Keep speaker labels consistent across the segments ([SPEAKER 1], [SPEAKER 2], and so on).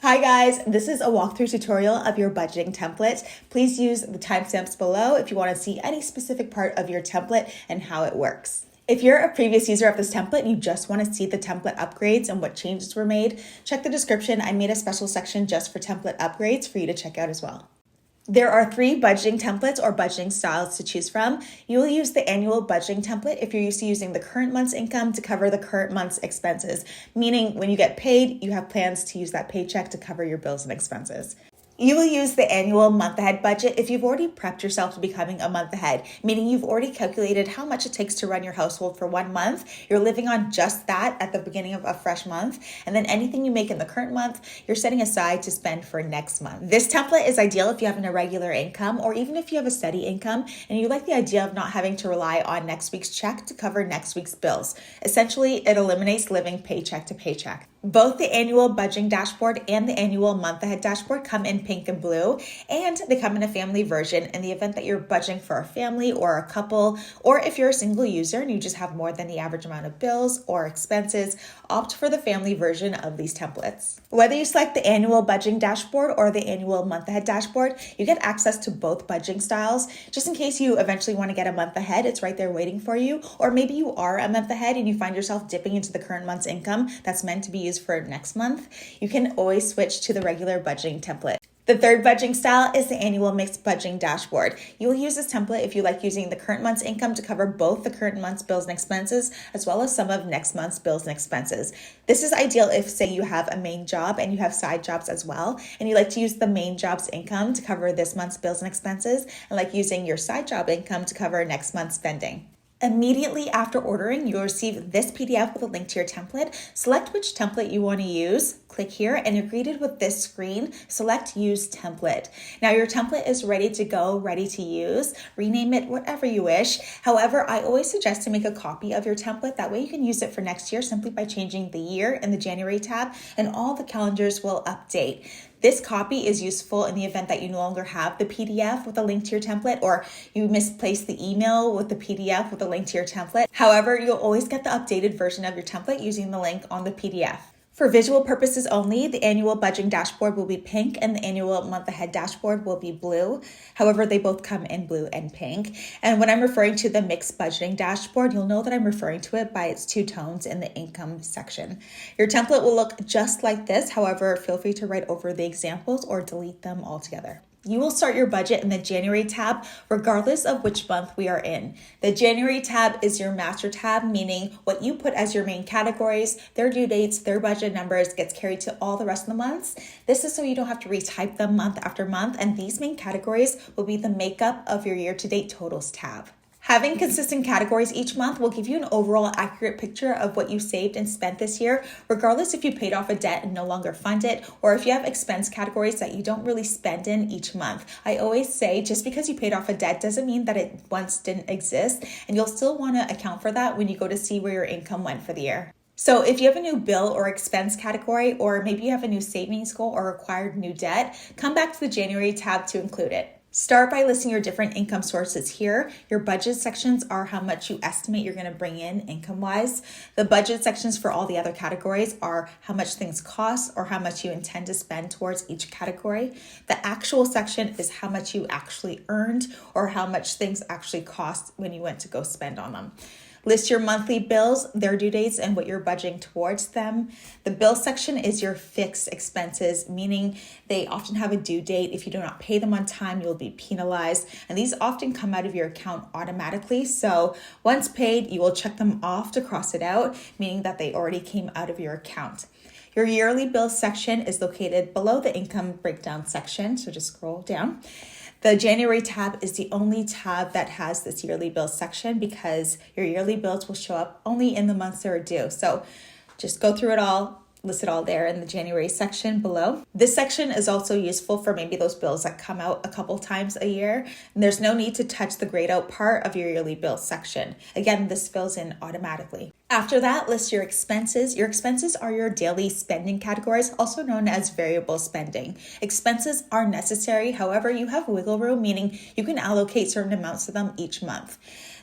[SPEAKER 1] Hi guys, this is a walkthrough tutorial of your budgeting template. Please use the timestamps below if you want to see any specific part of your template and how it works. If you're a previous user of this template and you just want to see the template upgrades and what changes were made, check the description. I made a special section just for template upgrades for you to check out as well. There are 3 budgeting templates or budgeting styles to choose from. You will use the annual budgeting template if you're used to using the current month's income to cover the current month's expenses, meaning when you get paid, you have plans to use that paycheck to cover your bills and expenses. You will use the annual month ahead budget if you've already prepped yourself to becoming a month ahead, meaning you've already calculated how much it takes to run your household for 1 month. You're living on just that at the beginning of a fresh month. And then anything you make in the current month, you're setting aside to spend for next month. This template is ideal if you have an irregular income or even if you have a steady income and you like the idea of not having to rely on next week's check to cover next week's bills. Essentially, it eliminates living paycheck to paycheck. Both the annual budgeting dashboard and the annual month ahead dashboard come in pink and blue, and they come in a family version in the event that you're budgeting for a family or a couple, or if you're a single user and you just have more than the average amount of bills or expenses, opt for the family version of these templates. Whether you select the annual budgeting dashboard or the annual month ahead dashboard, you get access to both budgeting styles. Just in case you eventually want to get a month ahead, it's right there waiting for you. Or maybe you are a month ahead and you find yourself dipping into the current month's income that's meant to be used for next month. You can always switch to the regular budgeting template. The third budgeting style is the annual mixed budgeting dashboard. You will use this template if you like using the current month's income to cover both the current month's bills and expenses, as well as some of next month's bills and expenses. This is ideal if, say, you have a main job and you have side jobs as well, and you like to use the main job's income to cover this month's bills and expenses, and like using your side job income to cover next month's spending. Immediately after ordering, you'll receive this PDF with a link to your template. Select which template you want to use. Click here and you're greeted with this screen. Select Use Template. Now your template is ready to go, ready to use. Rename it whatever you wish. However, I always suggest to make a copy of your template. That way you can use it for next year simply by changing the year in the January tab, and all the calendars will update. This copy is useful in the event that you no longer have the PDF with a link to your template, or you misplaced the email with the PDF with a link to your template. However, you'll always get the updated version of your template using the link on the PDF. For visual purposes only, the annual budgeting dashboard will be pink and the annual month ahead dashboard will be blue. However, they both come in blue and pink. And when I'm referring to the mixed budgeting dashboard, you'll know that I'm referring to it by its 2 tones in the income section. Your template will look just like this. However, feel free to write over the examples or delete them altogether. You will start your budget in the January tab, regardless of which month we are in. The January tab is your master tab, meaning what you put as your main categories, their due dates, their budget numbers gets carried to all the rest of the months. This is so you don't have to retype them month after month, and these main categories will be the makeup of your year-to-date totals tab. Having consistent categories each month will give you an overall accurate picture of what you saved and spent this year, regardless if you paid off a debt and no longer fund it, or if you have expense categories that you don't really spend in each month. I always say just because you paid off a debt doesn't mean that it once didn't exist, and you'll still want to account for that when you go to see where your income went for the year. So if you have a new bill or expense category, or maybe you have a new savings goal or acquired new debt, come back to the January tab to include it. Start by listing your different income sources here. Your budget sections are how much you estimate you're going to bring in income-wise. The budget sections for all the other categories are how much things cost or how much you intend to spend towards each category. The actual section is how much you actually earned or how much things actually cost when you went to go spend on them. List your monthly bills, their due dates, and what you're budgeting towards them. The bill section is your fixed expenses, meaning they often have a due date. If you do not pay them on time, you'll be penalized. And these often come out of your account automatically. So once paid, you will check them off to cross it out, meaning that they already came out of your account. Your yearly bill section is located below the income breakdown section. So just scroll down. The January tab is the only tab that has this yearly bill section because your yearly bills will show up only in the months they're due. So just go through it all, list it all there in the January section below. This section is also useful for maybe those bills that come out a couple times a year. And there's no need to touch the grayed out part of your yearly bill section. Again, this fills in automatically. After that, list your expenses. Your expenses are your daily spending categories, also known as variable spending. Expenses are necessary, however, you have wiggle room, meaning you can allocate certain amounts to them each month.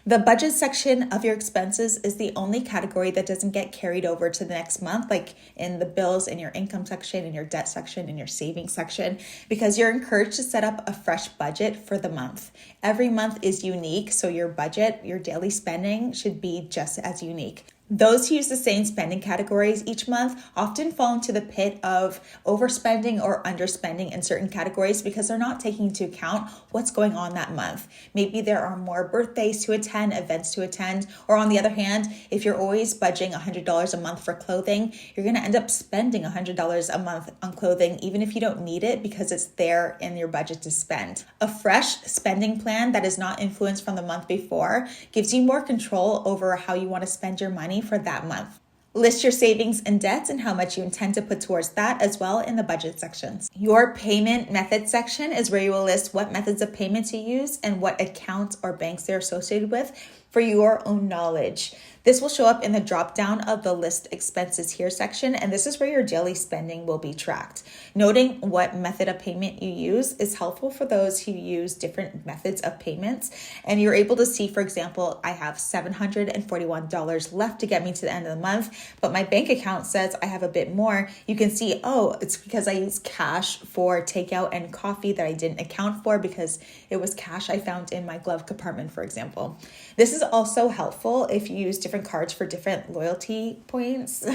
[SPEAKER 1] The budget section of your expenses is the only category that doesn't get carried over to the next month, like in the bills, in your income section, in your debt section, in your savings section, because you're encouraged to set up a fresh budget for the month. Every month is unique, so your budget, your daily spending should be just as unique. Those who use the same spending categories each month often fall into the pit of overspending or underspending in certain categories because they're not taking into account what's going on that month. Maybe there are more birthdays to attend, events to attend, or on the other hand, if you're always budgeting $100 a month for clothing, you're going to end up spending $100 a month on clothing even if you don't need it because it's there in your budget to spend. A fresh spending plan that is not influenced from the month before gives you more control over how you want to spend your money for that month. List your savings and debts and how much you intend to put towards that as well in the budget sections. Your payment method section is where you will list what methods of payments you use and what accounts or banks they're associated with for your own knowledge. This will show up in the drop down of the list expenses here section, and this is where your daily spending will be tracked. Noting what method of payment you use is helpful for those who use different methods of payments, and you're able to see, for example, I have $741 left to get me to the end of the month, but my bank account says I have a bit more. You can see, oh, it's because I use cash for takeout and coffee that I didn't account for because it was cash I found in my glove compartment, for example. This is also helpful if you use different cards for different loyalty points.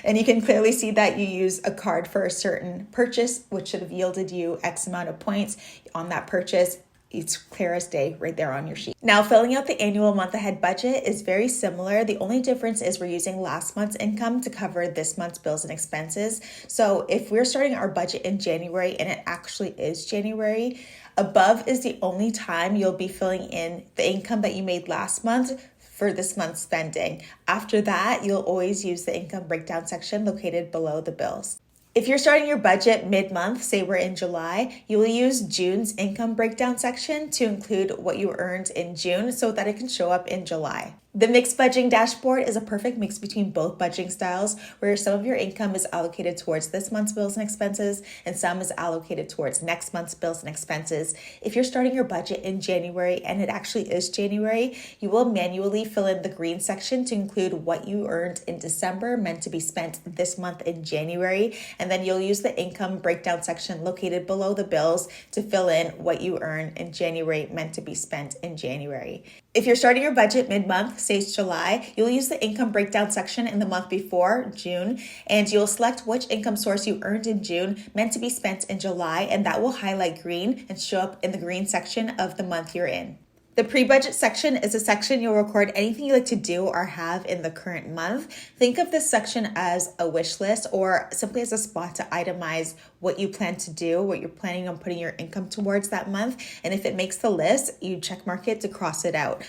[SPEAKER 1] And you can clearly see that you use a card for a certain purchase, which should have yielded you X amount of points on that purchase. It's clear as day right there on your sheet. Now, filling out the annual month ahead budget is very similar. The only difference is we're using last month's income to cover this month's bills and expenses. So if we're starting our budget in January and it actually is January, above is the only time you'll be filling in the income that you made last month for this month's spending. After that, you'll always use the income breakdown section located below the bills. If you're starting your budget mid-month, say we're in July, you will use June's income breakdown section to include what you earned in June so that it can show up in July. The mixed budgeting dashboard is a perfect mix between both budgeting styles, where some of your income is allocated towards this month's bills and expenses, and some is allocated towards next month's bills and expenses. If you're starting your budget in January, and it actually is January, you will manually fill in the green section to include what you earned in December, meant to be spent this month in January, and then you'll use the income breakdown section located below the bills to fill in what you earn in January, meant to be spent in January. If you're starting your budget mid-month, say it's July, you'll use the income breakdown section in the month before, June, and you'll select which income source you earned in June, meant to be spent in July, and that will highlight green and show up in the green section of the month you're in. The pre-budget section is a section you'll record anything you like to do or have in the current month. Think of this section as a wish list or simply as a spot to itemize what you plan to do, what you're planning on putting your income towards that month. And if it makes the list, you check mark it to cross it out.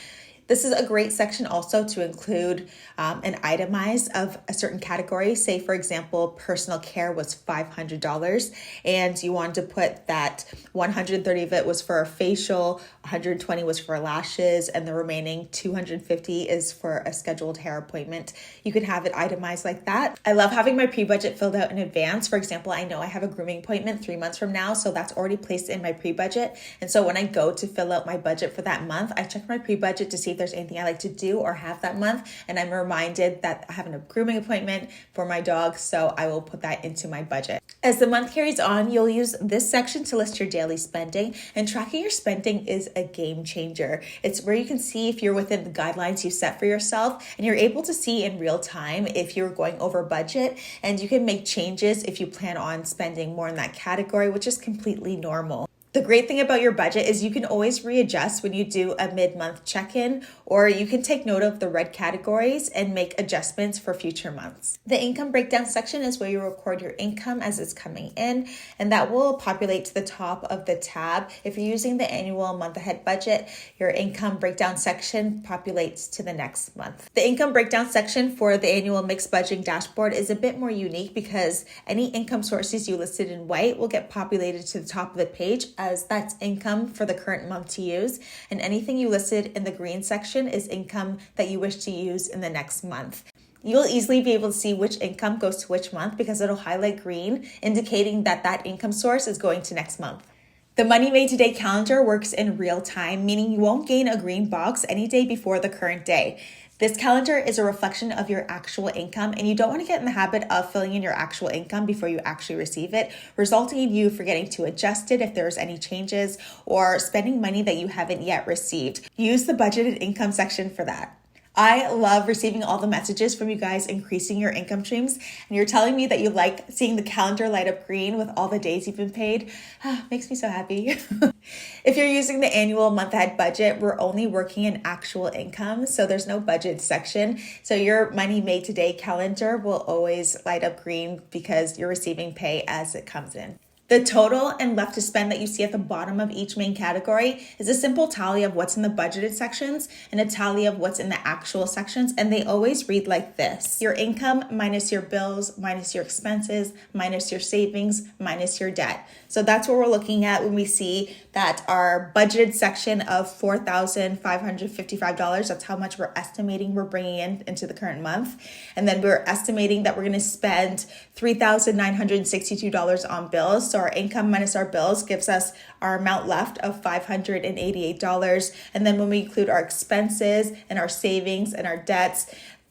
[SPEAKER 1] This is a great section also to include an itemize of a certain category. Say, for example, personal care was $500 and you wanted to put that 130 of it was for a facial, 120 was for lashes, and the remaining 250 is for a scheduled hair appointment. You can have it itemized like that. I love having my pre-budget filled out in advance. For example, I know I have a grooming appointment 3 months from now, so that's already placed in my pre-budget. And so when I go to fill out my budget for that month, I check my pre-budget to see if there's anything I like to do or have that month. And I'm reminded that I have a grooming appointment for my dog, so I will put that into my budget. As the month carries on, you'll use this section to list your daily spending, and tracking your spending is a game changer. It's where you can see if you're within the guidelines you set for yourself, and you're able to see in real time if you're going over budget, and you can make changes if you plan on spending more in that category, which is completely normal. The great thing about your budget is you can always readjust when you do a mid-month check-in, or you can take note of the red categories and make adjustments for future months. The income breakdown section is where you record your income as it's coming in, and that will populate to the top of the tab. If you're using the annual month ahead budget, your income breakdown section populates to the next month. The income breakdown section for the annual mixed budgeting dashboard is a bit more unique because any income sources you listed in white will get populated to the top of the page, as that's income for the current month to use, and anything you listed in the green section is income that you wish to use in the next month. You'll easily be able to see which income goes to which month because it'll highlight green, indicating that that income source is going to next month. The Money Made Today calendar works in real time, meaning you won't gain a green box any day before the current day. This calendar is a reflection of your actual income, and you don't want to get in the habit of filling in your actual income before you actually receive it, resulting in you forgetting to adjust it if there's any changes or spending money that you haven't yet received. Use the budgeted income section for that. I love receiving all the messages from you guys increasing your income streams, and you're telling me that you like seeing the calendar light up green with all the days you've been paid. Makes me so happy. If you're using the annual month ahead budget, we're only working in actual income, so there's no budget section. So your Money Made Today calendar will always light up green because you're receiving pay as it comes in. The total and left to spend that you see at the bottom of each main category is a simple tally of what's in the budgeted sections and a tally of what's in the actual sections, and they always read like this: your income minus your bills, minus your expenses, minus your savings, minus your debt. So that's what we're looking at when we see that our budgeted section of $4,555, that's how much we're estimating we're bringing in into the current month. And then we're estimating that we're going to spend $3,962 on bills. So our income minus our bills gives us our amount left of $588. And then when we include our expenses and our savings and our debts,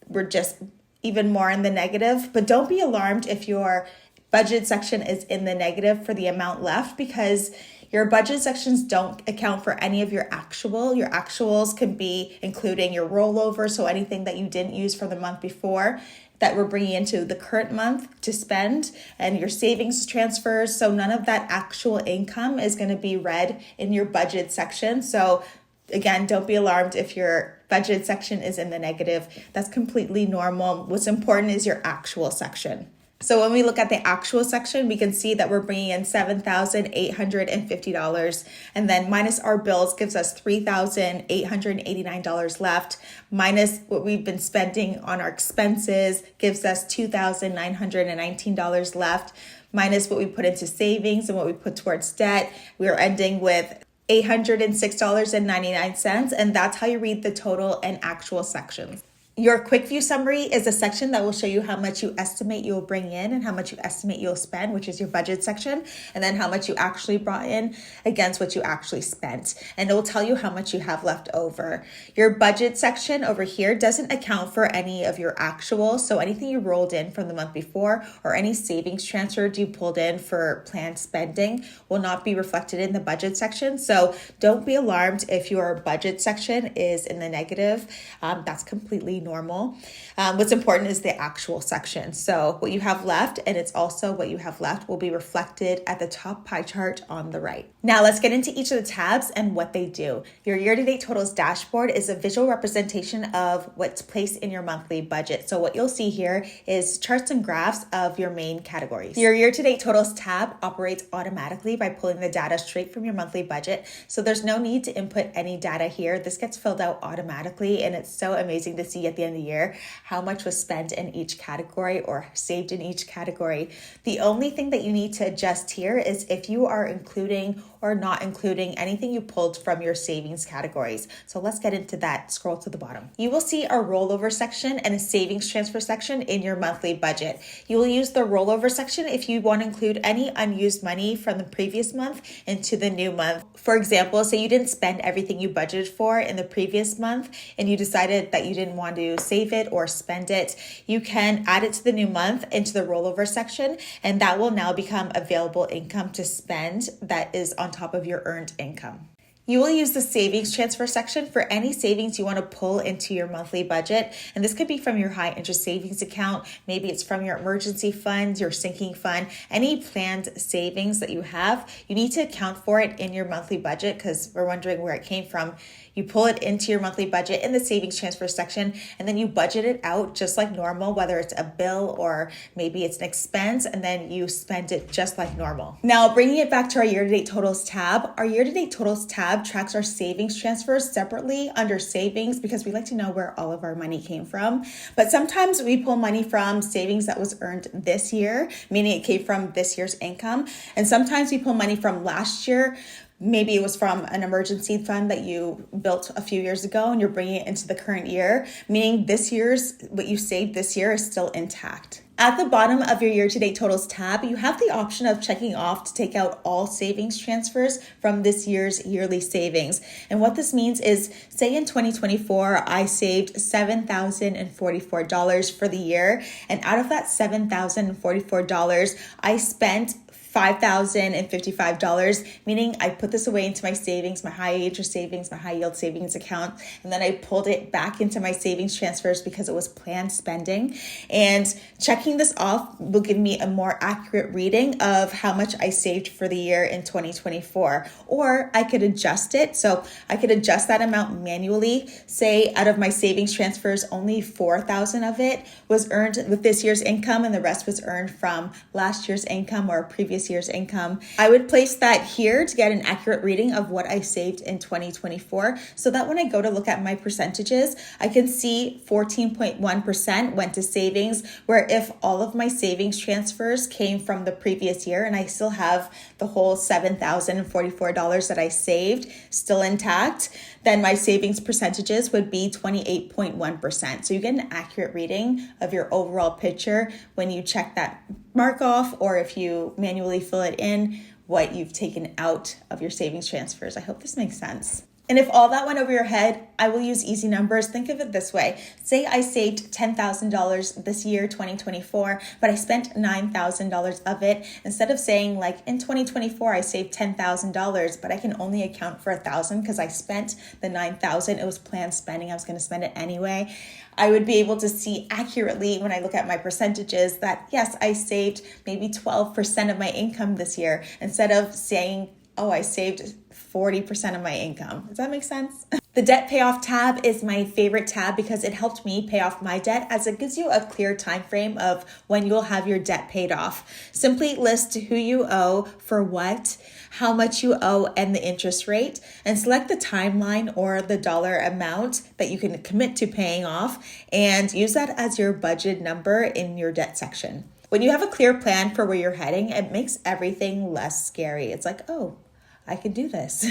[SPEAKER 1] we're just even more in the negative. But don't be alarmed if your budget section is in the negative for the amount left, because your budget sections don't account for any of your actual. Your actuals can be including your rollover, so anything that you didn't use for the month before that we're bringing into the current month to spend, and your savings transfers. So none of that actual income is going to be read in your budget section. So again, don't be alarmed if your budget section is in the negative. That's completely normal. What's important is your actual section. So when we look at the actual section, we can see that we're bringing in $7,850, and then minus our bills gives us $3,889 left, minus what we've been spending on our expenses gives us $2,919 left, minus what we put into savings and what we put towards debt. We are ending with $806.99, and that's how you read the total and actual sections. Your quick view summary is a section that will show you how much you estimate you'll bring in and how much you estimate you'll spend, which is your budget section, and then how much you actually brought in against what you actually spent. And it will tell you how much you have left over. Your budget section over here doesn't account for any of your actual, so anything you rolled in from the month before or any savings transferred you pulled in for planned spending will not be reflected in the budget section. So don't be alarmed if your budget section is in the negative. That's completely normal. What's important is the actual section. So what you have left, and it's also what you have left, will be reflected at the top pie chart on the right. Now let's get into each of the tabs and what they do. Your year-to-date totals dashboard is a visual representation of what's placed in your monthly budget. So what you'll see here is charts and graphs of your main categories. Your year-to-date totals tab operates automatically by pulling the data straight from your monthly budget. So there's no need to input any data here. This gets filled out automatically, and it's so amazing to see at the end of the year how much was spent in each category or saved in each category. The only thing that you need to adjust here is if you are including or not including anything you pulled from your savings categories. So let's get into that. Scroll to the bottom. You will see a rollover section and a savings transfer section in your monthly budget. You will use the rollover section if you want to include any unused money from the previous month into the new month. For example, say you didn't spend everything you budgeted for in the previous month and you decided that you didn't want to save it or spend it, you can add it to the new month into the rollover section, and that will now become available income to spend that is on top of your earned income. You will use the savings transfer section for any savings you want to pull into your monthly budget. And this could be from your high interest savings account. Maybe it's from your emergency fund, your sinking fund, any planned savings that you have. You need to account for it in your monthly budget because we're wondering where it came from. You pull it into your monthly budget in the savings transfer section, and then you budget it out just like normal, whether it's a bill or maybe it's an expense, and then you spend it just like normal. Now, bringing it back to our year-to-date totals tab, our year-to-date totals tab tracks our savings transfers separately under savings because we like to know where all of our money came from. But sometimes we pull money from savings that was earned this year, meaning it came from this year's income. And sometimes we pull money from last year. Maybe it was from an emergency fund that you built a few years ago and you're bringing it into the current year, meaning this year's, what you saved this year is still intact. At the bottom of your year-to-date totals tab, you have the option of checking off to take out all savings transfers from this year's yearly savings. And what this means is, say in 2024, I saved $7,044 for the year. And out of that $7,044, I spent $5,055, meaning I put this away into my savings, my high interest savings, my high yield savings account, and then I pulled it back into my savings transfers because it was planned spending. And checking this off will give me a more accurate reading of how much I saved for the year in 2024. Or I could adjust it. So I could adjust that amount manually. Say out of my savings transfers, only $4,000 of it was earned with this year's income and the rest was earned from last year's income or previous year's income. I would place that here to get an accurate reading of what I saved in 2024 so that when I go to look at my percentages, I can see 14.1% went to savings, where if all of my savings transfers came from the previous year and I still have the whole $7,044 that I saved still intact, then my savings percentages would be 28.1%. So you get an accurate reading of your overall picture when you check that mark off, or if you manually fill it in, what you've taken out of your savings transfers. I hope this makes sense. And if all that went over your head, I will use easy numbers. Think of it this way. Say I saved $10,000 this year, 2024, but I spent $9,000 of it. Instead of saying like in 2024, I saved $10,000, but I can only account for $1,000 because I spent the $9,000. It was planned spending. I was going to spend it anyway. I would be able to see accurately when I look at my percentages that yes, I saved maybe 12% of my income this year instead of saying, oh, I saved 40% of my income. Does that make sense? The debt payoff tab is my favorite tab because it helped me pay off my debt, as it gives you a clear time frame of when you'll have your debt paid off. Simply list who you owe, for what, how much you owe, and the interest rate, and select the timeline or the dollar amount that you can commit to paying off, and use that as your budget number in your debt section. When you have a clear plan for where you're heading, it makes everything less scary. It's like, oh, I could do this.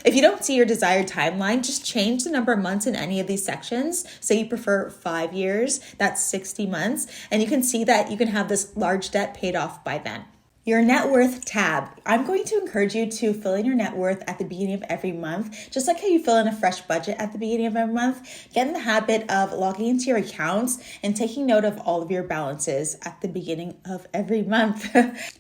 [SPEAKER 1] If you don't see your desired timeline, just change the number of months in any of these sections. Say you prefer 5 years, that's 60 months, and you can see that you can have this large debt paid off by then. Your net worth tab. I'm going to encourage you to fill in your net worth at the beginning of every month, just like how you fill in a fresh budget at the beginning of every month. Get in the habit of logging into your accounts and taking note of all of your balances at the beginning of every month.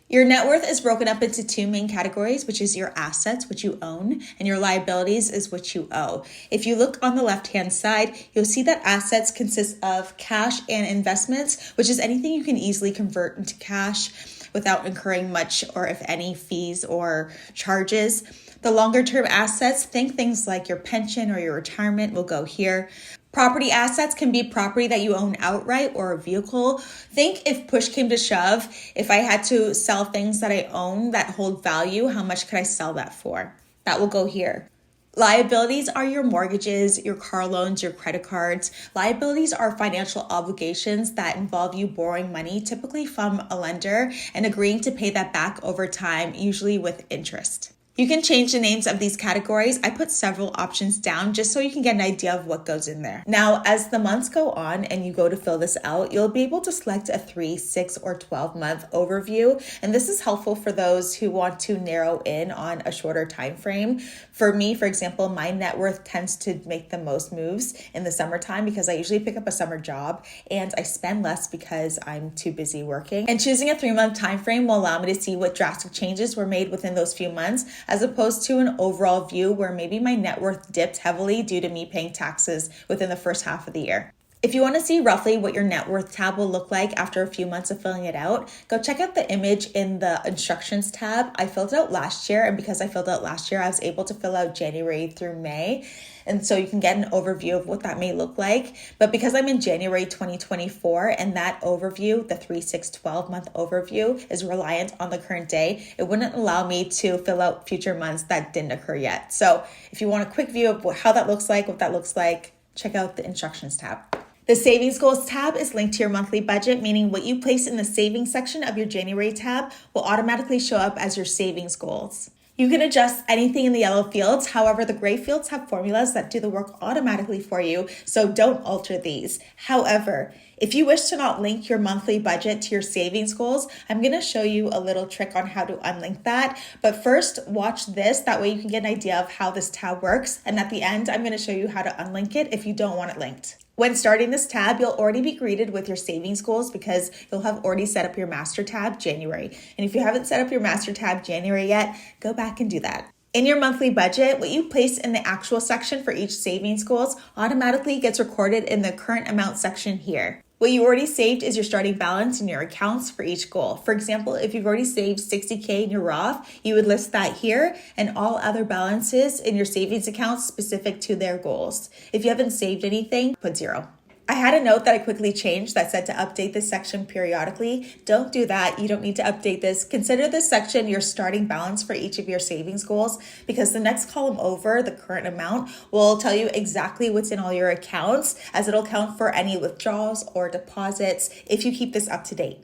[SPEAKER 1] Your net worth is broken up into two main categories, which is your assets, which you own, and your liabilities is what you owe. If you look on the left-hand side, you'll see that assets consist of cash and investments, which is anything you can easily convert into cash without incurring much or if any fees or charges. The longer term assets, think things like your pension or your retirement, will go here. Property assets can be property that you own outright or a vehicle. Think if push came to shove, if I had to sell things that I own that hold value, how much could I sell that for? That will go here. Liabilities are your mortgages, your car loans, your credit cards. Liabilities are financial obligations that involve you borrowing money, typically from a lender, and agreeing to pay that back over time, usually with interest. You can change the names of these categories. I put several options down just so you can get an idea of what goes in there. Now, as the months go on and you go to fill this out, you'll be able to select a 3, 6, or 12-month overview. And this is helpful for those who want to narrow in on a shorter time frame. For me, for example, my net worth tends to make the most moves in the summertime because I usually pick up a summer job and I spend less because I'm too busy working. And choosing a 3-month time frame will allow me to see what drastic changes were made within those few months, as opposed to an overall view where maybe my net worth dipped heavily due to me paying taxes within the first half of the year. If you want to see roughly what your net worth tab will look like after a few months of filling it out, go check out the image in the instructions tab. I filled it out last year, and because I filled it out last year, I was able to fill out January through May. And so you can get an overview of what that may look like. But because I'm in January 2024 and that overview, the 3, 6, 12-month overview, is reliant on the current day, it wouldn't allow me to fill out future months that didn't occur yet. So if you want a quick view of how that looks like, what that looks like, check out the instructions tab. The savings goals tab is linked to your monthly budget, meaning what you place in the savings section of your January tab will automatically show up as your savings goals. You can adjust anything in the yellow fields. However, the gray fields have formulas that do the work automatically for you, so don't alter these. However, If you wish to not link your monthly budget to your savings goals, I'm going to show you a little trick on how to unlink that. But first, watch this. That way you can get an idea of how this tab works. And at the end, I'm going to show you how to unlink it if you don't want it linked. When starting this tab, you'll already be greeted with your savings goals because you'll have already set up your master tab January. And if you haven't set up your master tab January yet, go back and do that. In your monthly budget, what you place in the actual section for each savings goals automatically gets recorded in the current amount section here. What you already saved is your starting balance in your accounts for each goal. For example, if you've already saved $60K in your Roth, you would list that here and all other balances in your savings accounts specific to their goals. If you haven't saved anything, put 0. I had a note that I quickly changed that said to update this section periodically. Don't do that. You don't need to update this. Consider this section your starting balance for each of your savings goals because the next column over, the current amount, will tell you exactly what's in all your accounts as it'll count for any withdrawals or deposits if you keep this up to date.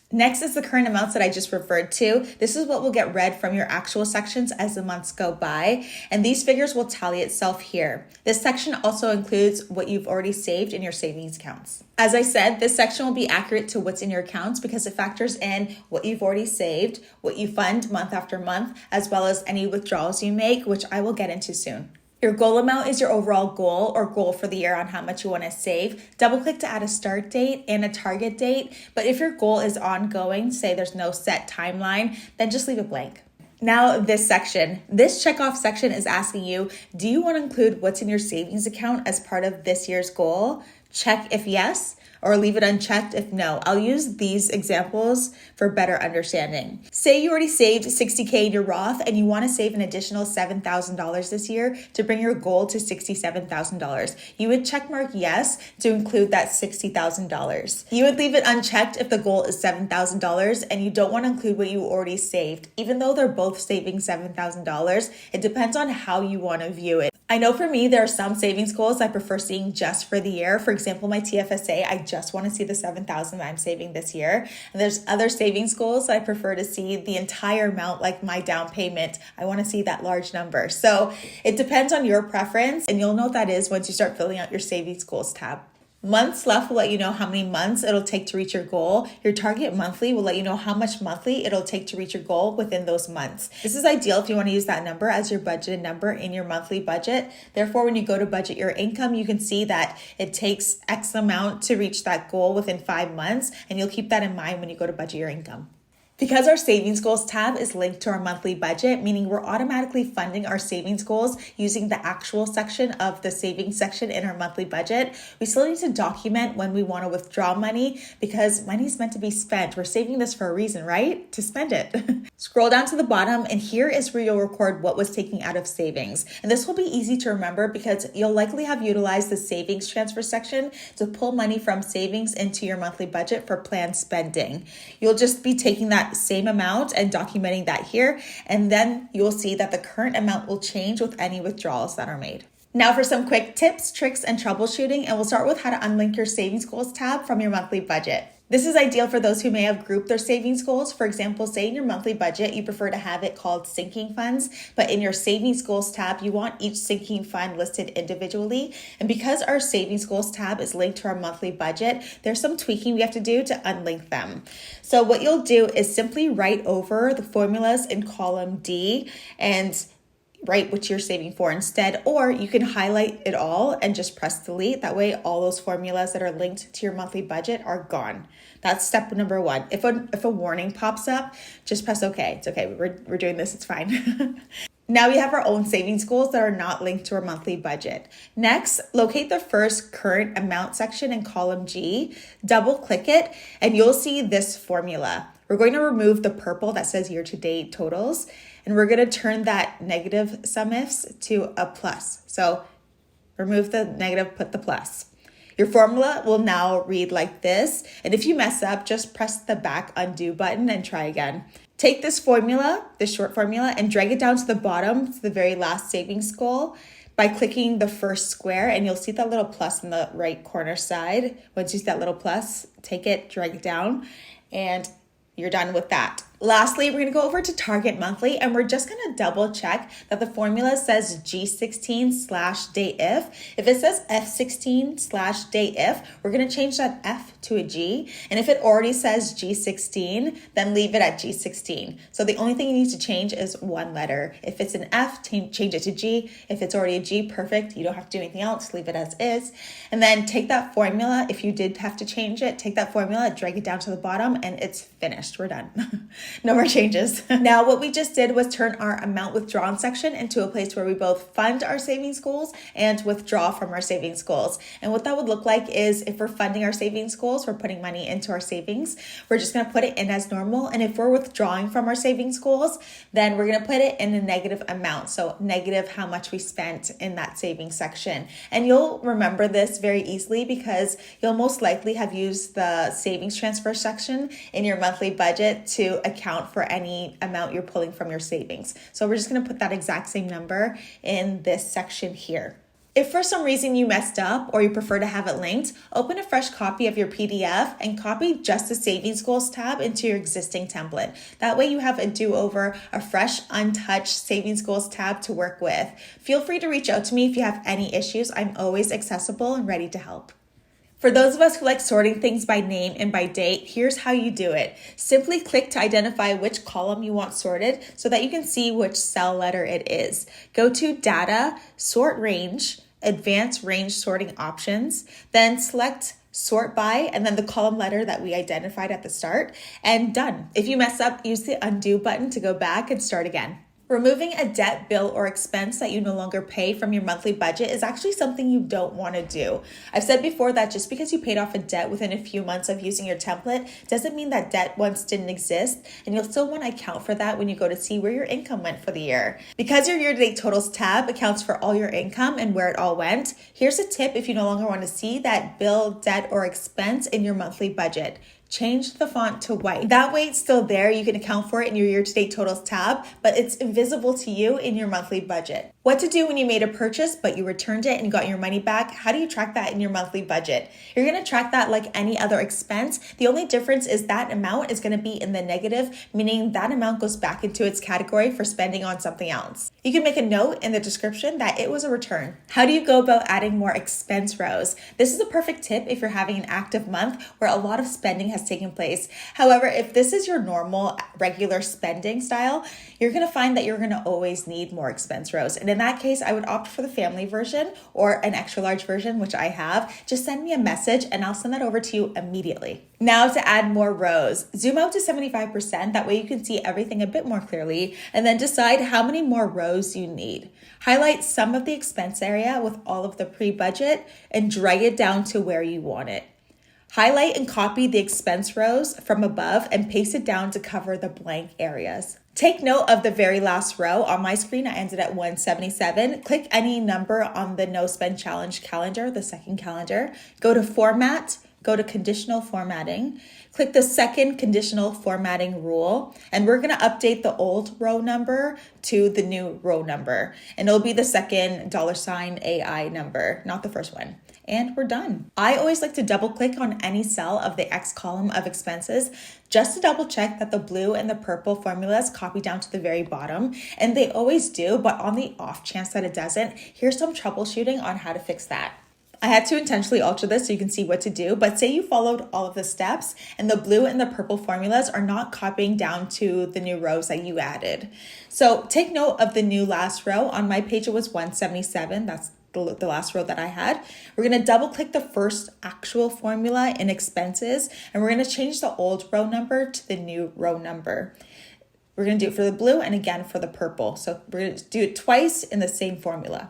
[SPEAKER 1] Next is the current amounts that I just referred to. This is what will get read from your actual sections as the months go by, and these figures will tally itself here. This section also includes what you've already saved in your savings accounts. As I said, this section will be accurate to what's in your accounts because it factors in what you've already saved, what you fund month after month, as well as any withdrawals you make, which I will get into soon. Your goal amount is your overall goal or goal for the year on how much you want to save. Double click to add a start date and a target date. But if your goal is ongoing, say there's no set timeline, then just leave it blank. Now this section, this checkoff section is asking you, do you want to include what's in your savings account as part of this year's goal? Check if yes, or leave it unchecked if no. I'll use these examples for better understanding. Say you already saved $60K in your Roth and you want to save an additional $7,000 this year to bring your goal to $67,000. You would check mark yes to include that $60,000. You would leave it unchecked if the goal is $7,000 and you don't want to include what you already saved. Even though they're both saving $7,000, it depends on how you want to view it. I know for me, there are some savings goals I prefer seeing just for the year. For example, my TFSA, I just want to see the $7,000 that I'm saving this year. And there's other savings goals that I prefer to see the entire amount, like my down payment. I want to see that large number. So it depends on your preference, and you'll know what that is once you start filling out your savings goals tab. Months left will let you know how many months it'll take to reach your goal. Your target monthly will let you know how much monthly it'll take to reach your goal within those months. This is ideal if you want to use that number as your budgeted number in your monthly budget. Therefore, when you go to budget your income, you can see that it takes X amount to reach that goal within 5 months, and you'll keep that in mind when you go to budget your income. Because our savings goals tab is linked to our monthly budget, meaning we're automatically funding our savings goals using the actual section of the savings section in our monthly budget, we still need to document when we want to withdraw money because money is meant to be spent. We're saving this for a reason, right? To spend it. Scroll down to the bottom, and here is where you'll record what was taken out of savings. And this will be easy to remember because you'll likely have utilized the savings transfer section to pull money from savings into your monthly budget for planned spending. You'll just be taking that same amount and documenting that here, and then you'll see that the current amount will change with any withdrawals that are made. Now for some quick tips, tricks, and troubleshooting, and we'll start with how to unlink your savings goals tab from your monthly budget. This is ideal for those who may have grouped their savings goals. For example, say in your monthly budget, you prefer to have it called sinking funds, but in your savings goals tab, you want each sinking fund listed individually. And because our savings goals tab is linked to our monthly budget, there's some tweaking we have to do to unlink them. So what you'll do is simply write over the formulas in column D and write what you're saving for instead, or you can highlight it all and just press delete. That way all those formulas that are linked to your monthly budget are gone. That's step number 1. If a warning pops up, just press okay. It's okay, we're doing this, it's fine. Now we have our own savings goals that are not linked to our monthly budget. Next, locate the first current amount section in column G, double click it, and you'll see this formula. We're going to remove the purple that says year-to-date totals, and we're going to turn that negative sum ifs to a plus. So remove the negative, put the plus. Your formula will now read like this, and if you mess up, just press the back undo button and try again. Take this formula, this short formula, and drag it down to the bottom, to the very last savings goal by clicking the first square, and you'll see that little plus in the right corner side. Once you see that little plus, take it, drag it down, and you're done with that. Lastly, we're going to go over to target monthly, and we're just going to double check that the formula says G16/day if. If it says F16/day if, we're going to change that F to a G. And if it already says G16, then leave it at G16. So the only thing you need to change is one letter. If it's an F, change it to G. If it's already a G, perfect. You don't have to do anything else. Leave it as is. And then take that formula. If you did have to change it, take that formula, drag it down to the bottom, and it's finished. We're done. No more changes. Now, what we just did was turn our amount withdrawn section into a place where we both fund our savings goals and withdraw from our savings goals. And what that would look like is if we're funding our savings goals, we're putting money into our savings, we're just going to put it in as normal. And if we're withdrawing from our savings goals, then we're going to put it in a negative amount. So negative how much we spent in that savings section. And you'll remember this very easily because you'll most likely have used the savings transfer section in your monthly budget to account for any amount you're pulling from your savings. So we're just going to put that exact same number in this section here. If for some reason you messed up or you prefer to have it linked, open a fresh copy of your PDF and copy just the savings goals tab into your existing template. That way you have a do-over, a fresh, untouched savings goals tab to work with. Feel free to reach out to me if you have any issues. I'm always accessible and ready to help. For those of us who like sorting things by name and by date, here's how you do it. Simply click to identify which column you want sorted so that you can see which cell letter it is. Go to Data, Sort Range, Advanced Range Sorting Options, then select Sort By, and then the column letter that we identified at the start, and done. If you mess up, use the Undo button to go back and start again. Removing a debt, bill, or expense that you no longer pay from your monthly budget is actually something you don't want to do. I've said before that just because you paid off a debt within a few months of using your template doesn't mean that debt once didn't exist, and you'll still want to account for that when you go to see where your income went for the year. Because your year-to-date totals tab accounts for all your income and where it all went, here's a tip if you no longer want to see that bill, debt, or expense in your monthly budget. Change the font to white. That way it's still there. You can account for it in your year-to-date totals tab, but it's invisible to you in your monthly budget. What to do when you made a purchase, but you returned it and got your money back? How do you track that in your monthly budget? You're going to track that like any other expense. The only difference is that amount is going to be in the negative, meaning that amount goes back into its category for spending on something else. You can make a note in the description that it was a return. How do you go about adding more expense rows? This is a perfect tip if you're having an active month where a lot of spending has taken place. However, if this is your normal, regular spending style, you're going to find that you're going to always need more expense rows. And in that case, I would opt for the family version or an extra large version, which I have. Just send me a message and I'll send that over to you immediately. Now to add more rows, zoom out to 75%. That way you can see everything a bit more clearly, and then decide how many more rows you need. Highlight some of the expense area with all of the pre-budget and drag it down to where you want it. Highlight and copy the expense rows from above and paste it down to cover the blank areas. Take note of the very last row. On my screen, I ended at 177. Click any number on the No Spend Challenge calendar, the second calendar. Go to Format, go to Conditional Formatting. Click the second conditional formatting rule, and we're going to update the old row number to the new row number. And it'll be the second $AI number, not the first one. And we're done. I always like to double click on any cell of the X column of expenses just to double check that the blue and the purple formulas copy down to the very bottom. And they always do, but on the off chance that it doesn't, here's some troubleshooting on how to fix that. I had to intentionally alter this so you can see what to do, but say you followed all of the steps and the blue and the purple formulas are not copying down to the new rows that you added. So take note of the new last row. On my page, it was 177. That's the last row that I had. We're going to double click the first actual formula in expenses, and we're going to change the old row number to the new row number. We're going to do it for the blue and again for the purple. So we're going to do it twice in the same formula.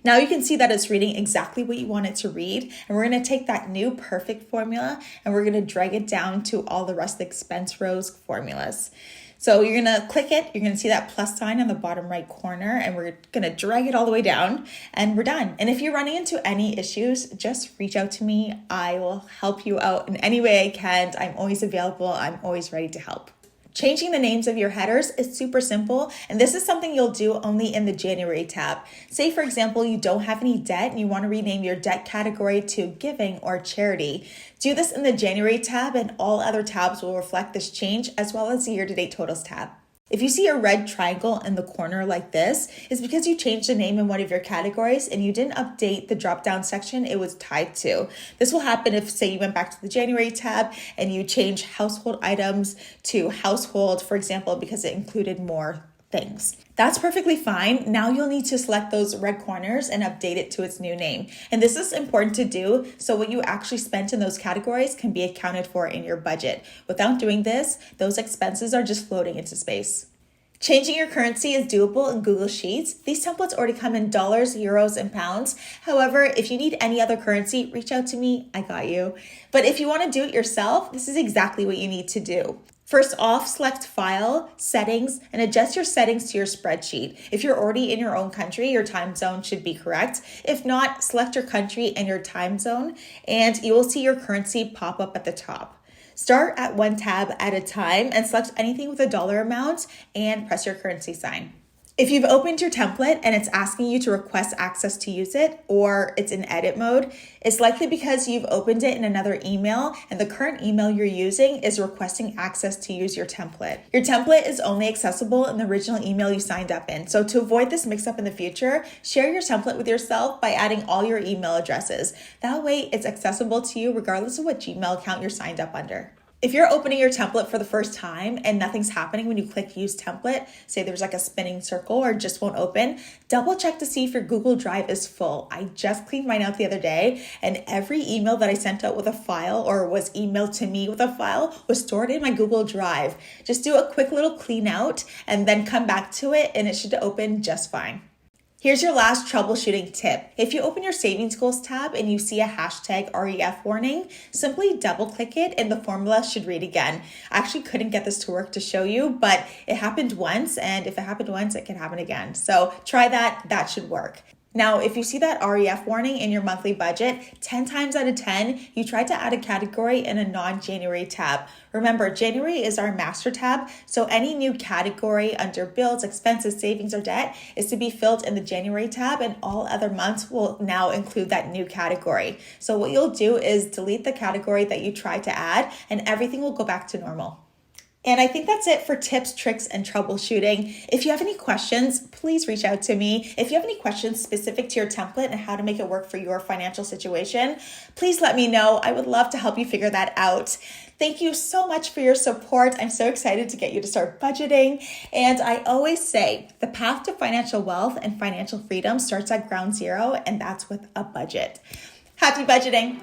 [SPEAKER 1] Now you can see that it's reading exactly what you want it to read. And we're going to take that new perfect formula and we're going to drag it down to all the rest of the expense rows formulas. So you're going to click it. You're going to see that plus sign in the bottom right corner, and we're going to drag it all the way down, and we're done. And if you're running into any issues, just reach out to me. I will help you out in any way I can. I'm always available. I'm always ready to help. Changing the names of your headers is super simple, and this is something you'll do only in the January tab. Say, for example, you don't have any debt and you want to rename your debt category to giving or charity. Do this in the January tab, and all other tabs will reflect this change, as well as the year-to-date totals tab. If you see a red triangle in the corner like this, it's because you changed the name in one of your categories and you didn't update the drop-down section it was tied to. This will happen if, say, you went back to the January tab and you change household items to household, for example, because it included more things. That's perfectly fine. Now you'll need to select those red corners and update it to its new name. And this is important to do so what you actually spent in those categories can be accounted for in your budget. Without doing this, those expenses are just floating into space. Changing your currency is doable in Google Sheets. These templates already come in dollars, euros, and pounds. However, if you need any other currency, reach out to me. I got you. But if you want to do it yourself, this is exactly what you need to do. First off, select File, Settings, and adjust your settings to your spreadsheet. If you're already in your own country, your time zone should be correct. If not, select your country and your time zone, and you will see your currency pop up at the top. Start at one tab at a time and select anything with a dollar amount and press your currency sign. If you've opened your template and it's asking you to request access to use it, or it's in edit mode, it's likely because you've opened it in another email and the current email you're using is requesting access to use your template. Your template is only accessible in the original email you signed up in. So to avoid this mix-up in the future, share your template with yourself by adding all your email addresses. That way it's accessible to you regardless of what Gmail account you're signed up under. If you're opening your template for the first time and nothing's happening when you click use template, say there's like a spinning circle or it just won't open, double check to see if your Google Drive is full. I just cleaned mine out the other day and every email that I sent out with a file or was emailed to me with a file was stored in my Google Drive. Just do a quick little clean out and then come back to it and it should open just fine. Here's your last troubleshooting tip. If you open your savings goals tab and you see a hashtag REF warning, simply double click it and the formula should read again. I actually couldn't get this to work to show you, but it happened once, and if it happened once, it can happen again. So try that, that should work. Now, if you see that REF warning in your monthly budget, 10 times out of 10, you try to add a category in a non-January tab. Remember, January is our master tab, so any new category under bills, expenses, savings, or debt is to be filled in the January tab, and all other months will now include that new category. So what you'll do is delete the category that you tried to add, and everything will go back to normal. And I think that's it for tips, tricks, and troubleshooting. If you have any questions, please reach out to me. If you have any questions specific to your template and how to make it work for your financial situation, please let me know. I would love to help you figure that out. Thank you so much for your support. I'm so excited to get you to start budgeting. And I always say the path to financial wealth and financial freedom starts at ground zero, and that's with a budget. Happy budgeting.